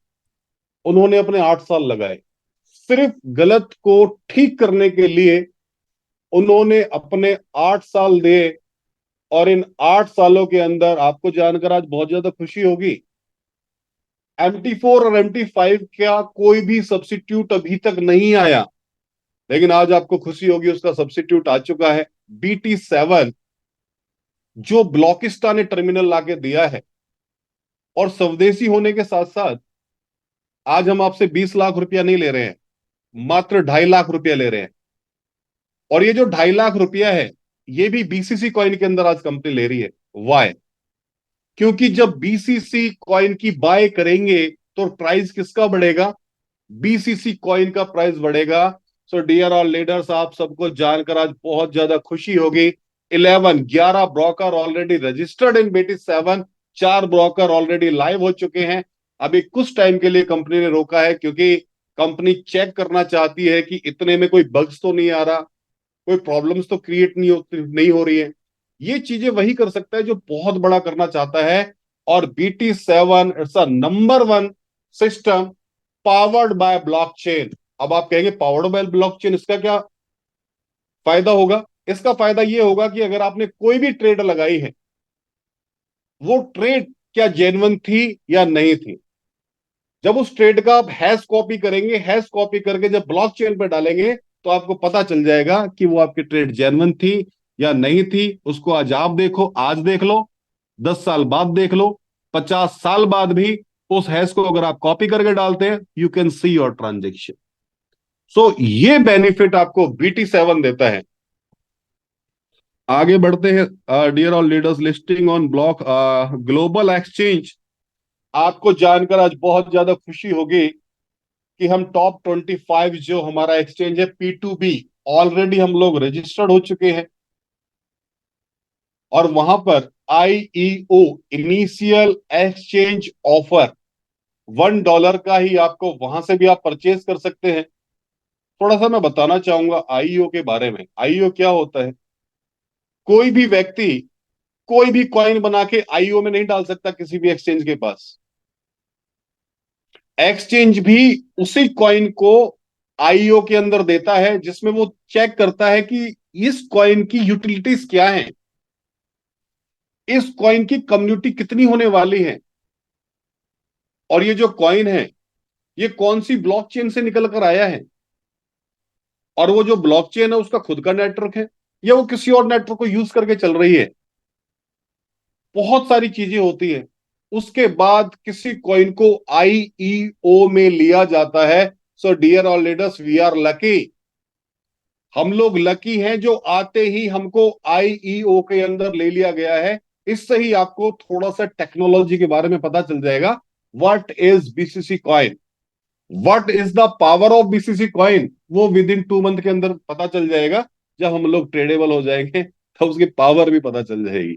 उन्होंने अपने 8 साल लगाए। सिर्फ गलत को ठीक करने के लिए उन्होंने अपने 8 साल दिए। और इन 8 सालों के अंदर आपको जानकर आज बहुत ज्यादा खुशी होगी, MT4 और MT5 का कोई भी सब्सिट्यूट अभी तक नहीं आया। लेकिन आज आपको खुशी होगी, उसका सब्सिट्यूट आ चुका है, BT7, जो ब्लॉकिस्टा ने टर्मिनल लाके दिया है। और स्वदेशी होने के साथ साथ आज हम आपसे 20 लाख रुपया नहीं ले रहे हैं, मात्र 2.5 लाख रुपया ले रहे हैं। और ये जो 2.5 लाख रुपया है, ये भी BCC कॉइन के अंदर आज कंपनी ले रही है। वाई? क्योंकि जब BCC कॉइन की बाय करेंगे तो प्राइस किसका बढ़ेगा? BCC कॉइन का प्राइस बढ़ेगा। सो डियर ऑल लीडर्स, आप सबको जानकर आज बहुत ज्यादा खुशी होगी। 11 broker already registered in BT7। 4 broker already live हो चुके हैं। अभी कुछ टाइम के लिए कंपनी ने रोका है, क्योंकि कंपनी चेक करना चाहती है कि इतने में कोई बग्स तो नहीं आ रहा, कोई प्रॉब्लम्स तो क्रिएट नहीं हो रही है। ये चीजें वही कर सकता है जो बहुत बड़ा करना चाहता है। और BT7 it's a number 1 system powered by blockchain. अब आप कहेंगे पावर्ड बाय ब्लॉकचेन, इसका क्या फायदा होगा? इसका फायदा ये होगा कि अगर आपने कोई भी ट्रेड लगाई है, वो ट्रेड क्या जेन्युइन थी या नहीं थी। जब उस ट्रेड का आप हैश कॉपी करेंगे, हैश कॉपी करके जब ब्लॉकचेन पे डालेंगे, तो आपको पता चल जाएगा कि वो आपकी ट्रेड जेन्युइन थी या नहीं थी। उसको आज आप देखो, आज देख लो, 10 साल बाद देख लो, 50 साल बाद भी उस हैश को अगर आप कॉपी करके डालते हैं, you can see your transaction. So ये बेनिफिट आपको BT7 देता है। आगे बढ़ते हैं dear all leaders, listing on block global exchange. आपको जानकर आज बहुत ज्यादा खुशी होगी कि हम टॉप 25 जो हमारा एक्सचेंज है P2B, ऑलरेडी हम लोग रजिस्टर्ड हो चुके हैं। और वहां पर IEO, इनिशियल एक्सचेंज ऑफर, $1 का ही आपको वहां से भी आप परचेज कर सकते हैं। थोड़ा सा मैं बताना चाहूंगा आईईओ के बारे में। आईईओ क्या होता है? कोई भी व्यक्ति कोई भी कॉइन बना के आईईओ में नहीं डाल सकता किसी भी एक्सचेंज के पास। एक्सचेंज भी उसी कॉइन को आईईओ के अंदर देता है, जिसमें वो चेक करता है कि इस कॉइन की यूटिलिटीज क्या है, इस कॉइन की कम्युनिटी कितनी होने वाली है, और ये जो कॉइन है ये कौन सी ब्लॉकचेन से निकल कर आया है, और वो जो ब्लॉकचेन है उसका खुद का नेटवर्क है या वो किसी और नेटवर्क को यूज करके चल रही है। बहुत सारी चीजें होती है। उसके बाद किसी कॉइन को आईईओ में लिया जाता है। So dear all leaders, we are lucky. हम लोग लकी हैं जो आते ही हमको आईईओ के अंदर ले लिया गया है। इससे ही आपको थोड़ा सा टेक्नोलॉजी के बारे में पता चल जाएगा। What is BCC coin, what is the power of BCC coin, वो विद इन 2 मंथ के अंदर पता चल जाएगा। जब हम लोग ट्रेडेबल हो जाएंगे तो उसकी पावर भी पता चल जाएगी।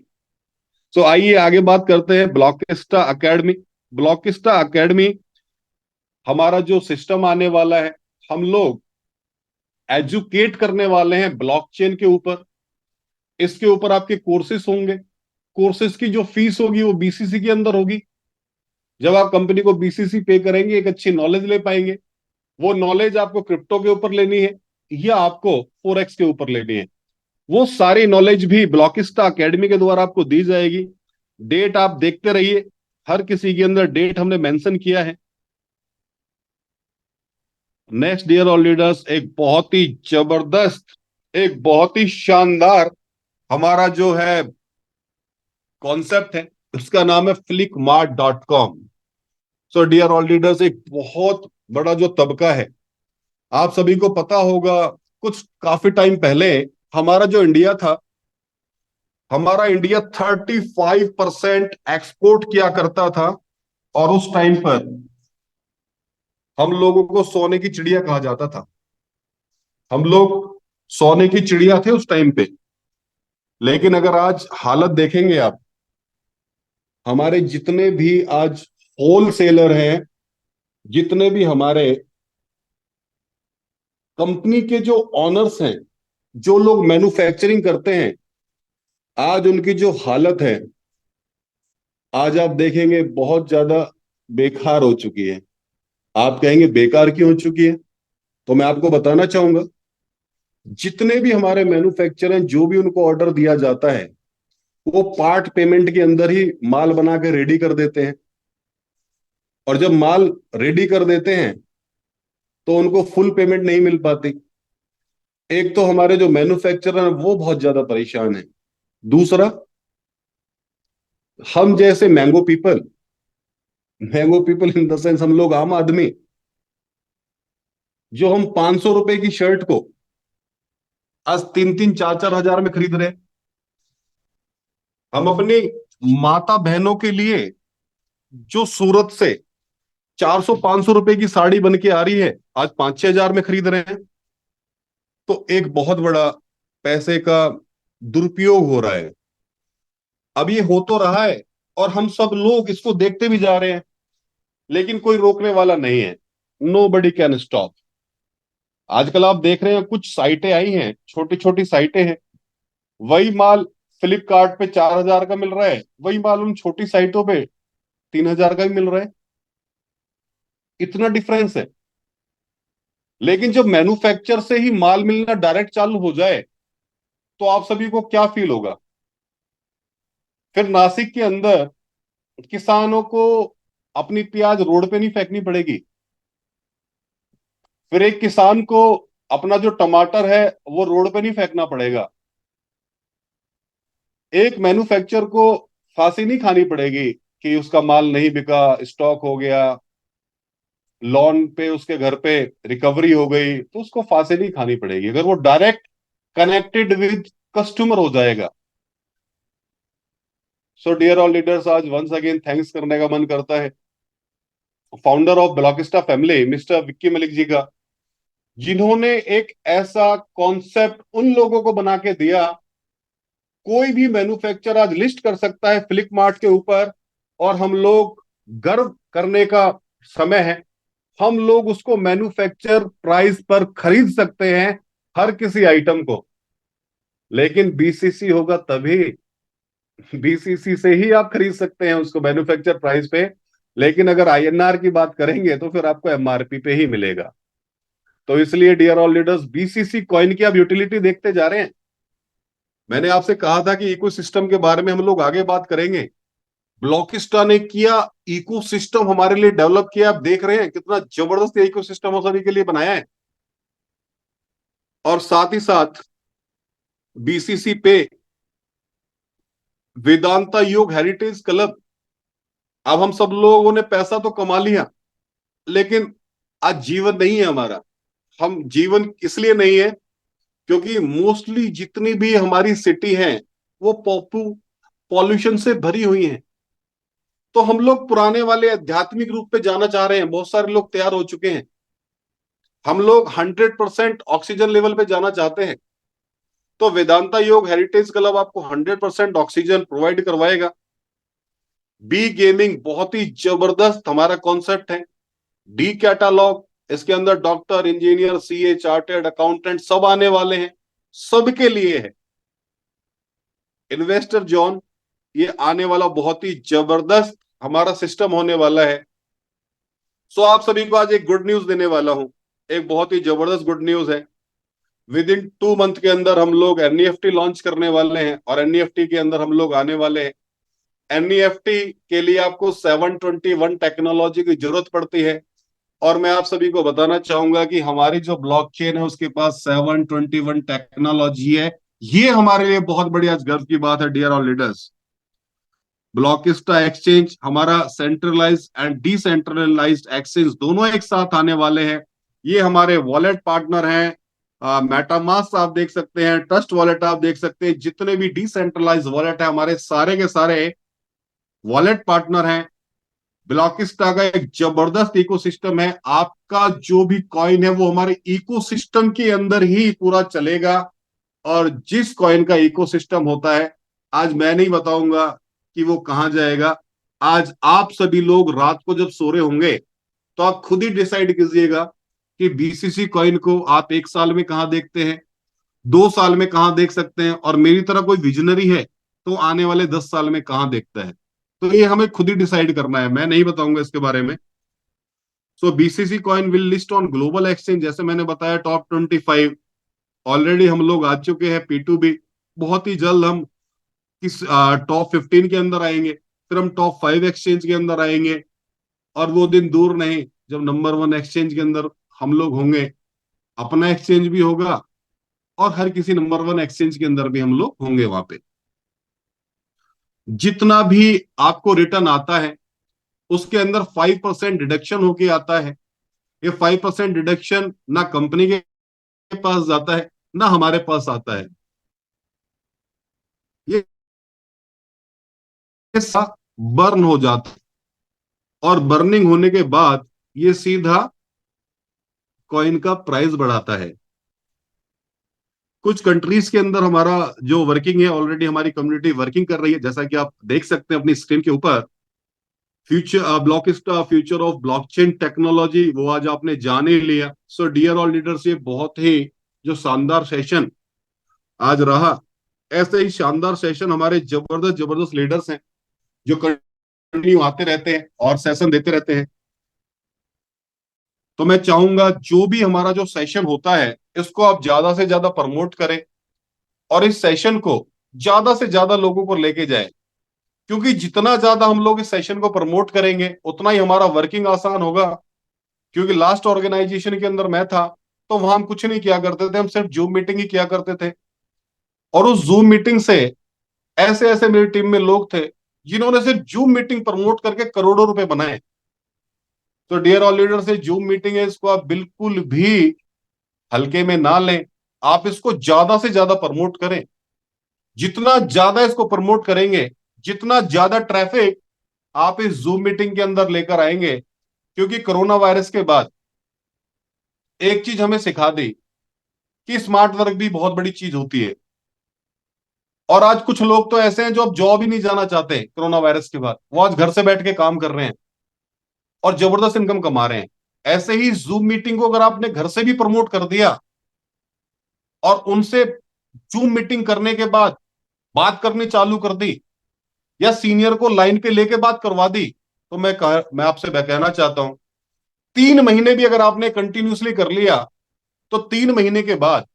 सो आइए आगे बात करते हैं ब्लॉकिस्टा अकेडमी। ब्लॉकिस्टा अकेडमी हमारा जो सिस्टम आने वाला है, हम लोग एजुकेट करने वाले हैं ब्लॉकचेन के ऊपर। इसके ऊपर आपके कोर्सेज होंगे। कोर्सेज की जो फीस होगी वो बीसीसी के अंदर होगी। जब आप कंपनी को बीसीसी पे करेंगे एक अच्छी नॉलेज ले पाएंगे। वो नॉलेज आपको क्रिप्टो के ऊपर लेनी है या आपको फोरेक्स के ऊपर लेनी है, वो सारी नॉलेज भी ब्लॉकिस्टा अकेडमी के द्वारा आपको दी जाएगी। डेट आप देखते रहिए, हर किसी के अंदर डेट हमने मेंशन किया है। नेक्स्ट डियर ऑल लीडर्स, एक बहुत ही जबरदस्त, एक बहुत ही शानदार हमारा जो है कॉन्सेप्ट है, उसका नाम है flickmart.com। सो डियर ऑल लीडर्स, एक बहुत बड़ा जो तबका है, आप सभी को पता होगा, कुछ काफी टाइम पहले हमारा जो इंडिया था, हमारा इंडिया 35% एक्सपोर्ट किया करता था। और उस टाइम पर हम लोगों को सोने की चिड़िया कहा जाता था। हम लोग सोने की चिड़िया थे उस टाइम पे। लेकिन अगर आज हालत देखेंगे आप, हमारे जितने भी आज होल सेलर हैं, जितने भी हमारे कंपनी के जो ऑनर्स हैं, जो लोग मैन्युफैक्चरिंग करते हैं, आज उनकी जो हालत है, आज आप देखेंगे बहुत ज्यादा बेकार हो चुकी है। आप कहेंगे बेकार क्यों हो चुकी है? तो मैं आपको बताना चाहूंगा, जितने भी हमारे मैन्युफैक्चरर हैं, जो भी उनको ऑर्डर दिया जाता है, वो पार्ट पेमेंट के अंदर ही माल बना के रेडी कर देते हैं। और जब माल रेडी कर देते हैं तो उनको फुल पेमेंट नहीं मिल पाती। एक तो हमारे जो मैन्युफैक्चरर हैं वो बहुत ज्यादा परेशान है। दूसरा, हम जैसे mango people in the sense, हम लोग आम आदमी, जो हम 500 रुपए की शर्ट को आज 3-3 4-4 हजार में खरीद रहे हैं। हम अपनी माता बहनों के लिए जो सूरत से 400-500 रुपए की साड़ी बन के आ रही है, आज 5-6 हजार में खरीद रहे हैं। तो एक बहुत बड़ा पैसे का दुरुपयोग हो रहा है। अब ये हो तो रहा है और हम सब लोग इसको देखते भी जा रहे हैं, लेकिन कोई रोकने वाला नहीं है। Nobody can stop. आजकल आप देख रहे हैं कुछ साइटें आई हैं, छोटी छोटी साइटें हैं, वही माल फ्लिपकार्ट पे 4 हजार का मिल रहा है, वही माल उन छोटी साइटों पे 3 हजार का भी मिल रहा है। इतना डिफरेंस है। लेकिन जब मैन्युफैक्चर से ही माल मिलना डायरेक्ट चालू हो जाए तो आप सभी को क्या फील होगा? फिर नासिक के अंदर किसानों को अपनी प्याज रोड पे नहीं फेंकनी पड़ेगी। फिर एक किसान को अपना जो टमाटर है वो रोड पे नहीं फेंकना पड़ेगा। एक मैन्युफैक्चर को फांसी नहीं खानी पड़ेगी कि उसका माल नहीं बिका, स्टॉक हो गया, लोन पे उसके घर पे रिकवरी हो गई, तो उसको फांसी नहीं खानी पड़ेगी अगर वो डायरेक्ट कनेक्टेड विद कस्टमर हो जाएगा। सो डियर ऑल लीडर्स, आज वंस अगेन थैंक्स करने का मन करता है founder of Blockista family mister Vicky Malik ji का, जिन्होंने एक ऐसा कॉन्सेप्ट उन लोगों को बना के दिया। कोई भी मैन्युफैक्चरर आज लिस्ट कर सकता है फ्लिपमार्ट के ऊपर, और हम लोग गर्व करने का समय है, हम लोग उसको मैन्युफैक्चर प्राइस पर खरीद सकते हैं हर किसी आइटम को। लेकिन बीसीसी होगा तभी, बीसीसी से ही आप खरीद सकते हैं उसको मैन्युफैक्चर प्राइस पे। लेकिन अगर आईएनआर की बात करेंगे तो फिर आपको एमआरपी पे ही मिलेगा। तो इसलिए dear all leaders, BCC coin की आप यूटिलिटी देखते जा रहे हैं। मैंने आपसे कहा था कि इकोसिस्टम के बारे में हम लोग आगे बात करेंगे। ब्लॉकिस्टा ने किया, इकोसिस्टम हमारे लिए डेवलप किया। आप देख रहे हैं कितना जबरदस्त इकोसिस्टम हम सभी के लिए बनाया है। और साथ ही साथ बीसीसी पे वेदांता योग हेरिटेज क्लब, अब हम सब लोगों ने पैसा तो कमा लिया, लेकिन आज जीवन नहीं है हमारा। हम जीवन इसलिए नहीं है क्योंकि मोस्टली जितनी भी हमारी सिटी हैं वो पॉल्यूशन से भरी हुई हैं। तो हम लोग पुराने वाले आध्यात्मिक रूप पे जाना चाह रहे हैं। बहुत सारे लोग तैयार हो चुके हैं। हम लोग 100% ऑक्सीजन लेवल पे जाना चाहते हैं। तो वेदांता योग हेरिटेज क्लब आपको 100% ऑक्सीजन प्रोवाइड करवाएगा। बी गेमिंग बहुत ही जबरदस्त हमारा कॉन्सेप्ट है। डी कैटालॉग, इसके अंदर doctor, engineer, CA, chartered accountant सब आने वाले हैं, सबके लिए है। इन्वेस्टर जॉन, ये आने वाला बहुत ही जबरदस्त हमारा सिस्टम होने वाला है। सो आप सभी को आज एक गुड न्यूज देने वाला हूं। एक बहुत ही जबरदस्त गुड न्यूज है। विद इन 2 मंथ के अंदर हम लोग एनईएफटी लॉन्च करने वाले हैं, और एनईएफटी के अंदर हम लोग आने वाले हैं। एनईएफटी के लिए आपको 721 टेक्नोलॉजी की जरूरत पड़ती है। और मैं आप सभी को बताना चाहूंगा कि हमारी जो ब्लॉकचेन है उसके पास 721 टेक्नोलॉजी है। ये हमारे लिए बहुत बड़ी आज गर्व की बात है डियर ऑल लीडर्स। ब्लॉकिस्टा एक्सचेंज हमारा सेंट्रलाइज एंड डिसेंट्रलाइज्ड एक्सचेंज दोनों एक साथ आने वाले हैं। ये हमारे वॉलेट पार्टनर हैं। मेटामास्क आप देख सकते हैं, ट्रस्ट वॉलेट आप देख सकते हैं, जितने भी डिसेंट्रलाइज वॉलेट है हमारे सारे के सारे वॉलेट पार्टनर हैं। ब्लॉकिस्टा का एक जबरदस्त इकोसिस्टम है। आपका जो भी कॉइन है वो हमारे इकोसिस्टम के अंदर ही पूरा चलेगा। और जिस कॉइन का इकोसिस्टम होता है, आज मैं नहीं बताऊंगा कि वो कहां जाएगा। आज आप सभी लोग रात को जब सो रहे होंगे तो आप खुद ही डिसाइड कीजिएगा कि बीसीसी कॉइन को आप 1 साल में कहां देखते हैं, 2 साल में कहां देख सकते हैं, और मेरी तरह कोई विजनरी है तो आने वाले 10 साल में कहां देखता है। तो ये हमें खुद ही डिसाइड करना है, मैं नहीं बताऊंगा इसके बारे में। So BCC coin will list on global exchange, जैसे मैंने बताया टॉप 25 ऑलरेडी हम लोग आ चुके हैं। P2B बहुत ही जल्द हम किस टॉप 15 के अंदर आएंगे, फिर हम टॉप 5 एक्सचेंज के अंदर आएंगे। और वो दिन दूर नहीं जब नंबर 1 एक्सचेंज के अंदर हम लोग होंगे। अपना एक्सचेंज भी होगा और हर किसी नंबर 1 एक्सचेंज के अंदर भी हम लोग होंगे वहां पे। जितना भी आपको रिटर्न आता है उसके अंदर 5% डिडक्शन होके आता है। ये 5% डिडक्शन ना कंपनी के पास जाता है ना हमारे पास आता है। ये बर्न हो जाता है, और बर्निंग होने के बाद ये सीधा कॉइन का प्राइस बढ़ाता है। कुछ कंट्रीज के अंदर हमारा जो वर्किंग है, ऑलरेडी हमारी कम्युनिटी वर्किंग कर रही है, जैसा कि आप देख सकते हैं अपनी स्क्रीन के ऊपर। Future Blockista future of blockchain technology, वो आज आपने जान ही लिया। सो डियर ऑल लीडर्स, ये बहुत ही जो शानदार सेशन आज रहा। ऐसे ही शानदार सेशन हमारे जबरदस्त जबरदस्त लीडर्स हैं जो कंटिन्यू आते रहते हैं और सेशन देते रहते हैं। तो मैं चाहूंगा जो भी हमारा जो सेशन होता है इसको आप ज्यादा से ज्यादा प्रमोट करें, और इस सेशन को ज्यादा से ज्यादा लोगों को लेके जाए। क्योंकि जितना ज्यादा हम लोग इस सेशन को प्रमोट करेंगे उतना ही हमारा वर्किंग आसान होगा। क्योंकि लास्ट ऑर्गेनाइजेशन के अंदर मैं था तो वहां हम कुछ नहीं किया करते थे, हम सिर्फ जूम मीटिंग ही किया करते थे। और उस जूम मीटिंग से ऐसे ऐसे मेरी टीम में लोग थे जिन्होंने सिर्फ जूम मीटिंग प्रमोट करके करोड़ों रुपए बनाए। तो डियर ऑल लीडर, से जूम मीटिंग है इसको आप बिल्कुल भी हल्के में ना लें। आप इसको ज्यादा से ज्यादा प्रमोट करें। जितना ज्यादा इसको प्रमोट करेंगे, जितना ज्यादा ट्रैफिक आप इस जूम मीटिंग के अंदर लेकर आएंगे। क्योंकि कोरोना वायरस के बाद एक चीज हमें सिखा दी कि स्मार्ट वर्क भी बहुत बड़ी चीज होती है। और आज कुछ लोग तो ऐसे हैं जो अब जॉब ही नहीं जाना चाहते कोरोना वायरस के बाद, वो आज घर से बैठ के काम कर रहे हैं और जबरदस्त इनकम कमा रहे हैं। ऐसे ही जूम मीटिंग को अगर आपने घर से भी प्रमोट कर दिया और उनसे जूम मीटिंग करने के बाद बात करनी चालू कर दी, या सीनियर को लाइन पे लेके बात करवा दी, तो मैं आपसे कहना चाहता हूं, 3 महीने भी अगर आपने कंटिन्यूसली कर लिया, तो 3 महीने के बाद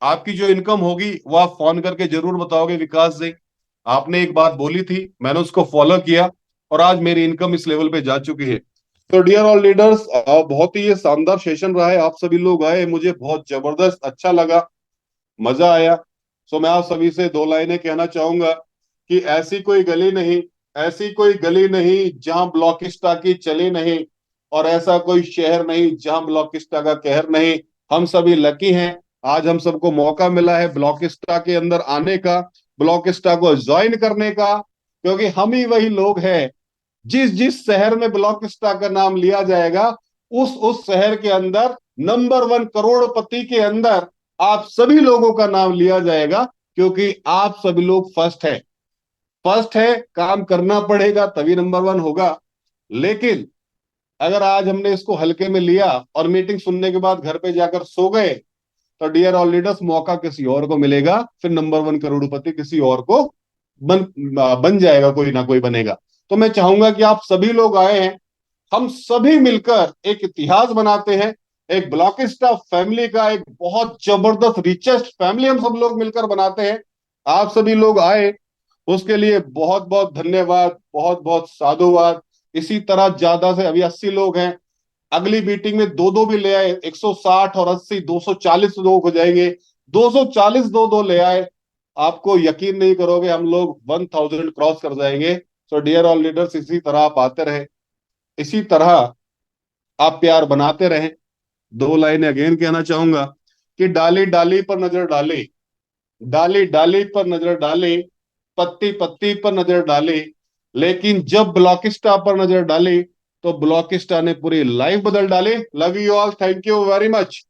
आपकी जो इनकम होगी वो आप फोन करके जरूर बताओगे, विकास जी आपने एक बात बोली थी, मैंने उसको फॉलो किया और आज मेरी इनकम इस लेवल पे जा चुकी है। तो डियर ऑल लीडर्स, बहुत ही ये शानदार सेशन रहा है। आप सभी लोग आए, मुझे बहुत जबरदस्त अच्छा लगा, मजा आया। सो मैं आप सभी से 2 लाइनें कहना चाहूंगा कि ऐसी कोई गली नहीं, ऐसी कोई गली नहीं जहां ब्लॉकिस्टा की चली नहीं, और ऐसा कोई शहर नहीं जहां ब्लॉकिस्टा का कहर नहीं। हम सभी लकी हैं, आज हम सबको मौका मिला है ब्लॉकिस्टा के अंदर आने का, ब्लॉकिस्टा को ज्वाइन करने का, क्योंकि हम ही वही लोग हैं, जिस जिस शहर में ब्लॉकिस्टा का नाम लिया जाएगा, उस शहर के अंदर नंबर 1 करोड़पति के अंदर आप सभी लोगों का नाम लिया जाएगा, क्योंकि आप सभी लोग फर्स्ट है। फर्स्ट है, काम करना पड़ेगा तभी नंबर 1 होगा। लेकिन अगर आज हमने इसको हल्के में लिया और मीटिंग सुनने के बाद घर पे जाकर सो गए, तो डियर ऑल लीडर्स, मौका किसी और को मिलेगा, फिर नंबर 1 करोड़पति किसी और को बन बन जाएगा, कोई ना कोई बनेगा। तो मैं चाहूंगा कि आप सभी लोग आए हैं, हम सभी मिलकर एक इतिहास बनाते हैं, एक ब्लॉकिस्टा फैमिली का एक बहुत जबरदस्त रिचेस्ट फैमिली हम सब लोग मिलकर बनाते हैं। आप सभी लोग आए, उसके लिए बहुत बहुत धन्यवाद, बहुत बहुत साधुवाद। इसी तरह ज्यादा से, अभी 80 लोग हैं, अगली मीटिंग में दो दो भी ले आए, 160 और 80 240 लोग हो जाएंगे, 240 दो दो ले आए, आपको यकीन नहीं करोगे हम लोग 1000 क्रॉस कर जाएंगे। सो डियर ऑल लीडर्स, इसी तरह आप आते रहे, इसी तरह आप प्यार बनाते रहें। 2 लाइनें अगेन कहना चाहूंगा कि डाली डाली पर नजर डाली, डाली डाली पर नजर डाली, पत्ती पत्ती पर नजर डाली, लेकिन जब ब्लॉकिस्टा पर नजर डाली, तो ब्लॉकिस्टा ने पूरी लाइफ बदल डाली। Love you all, thank you very much.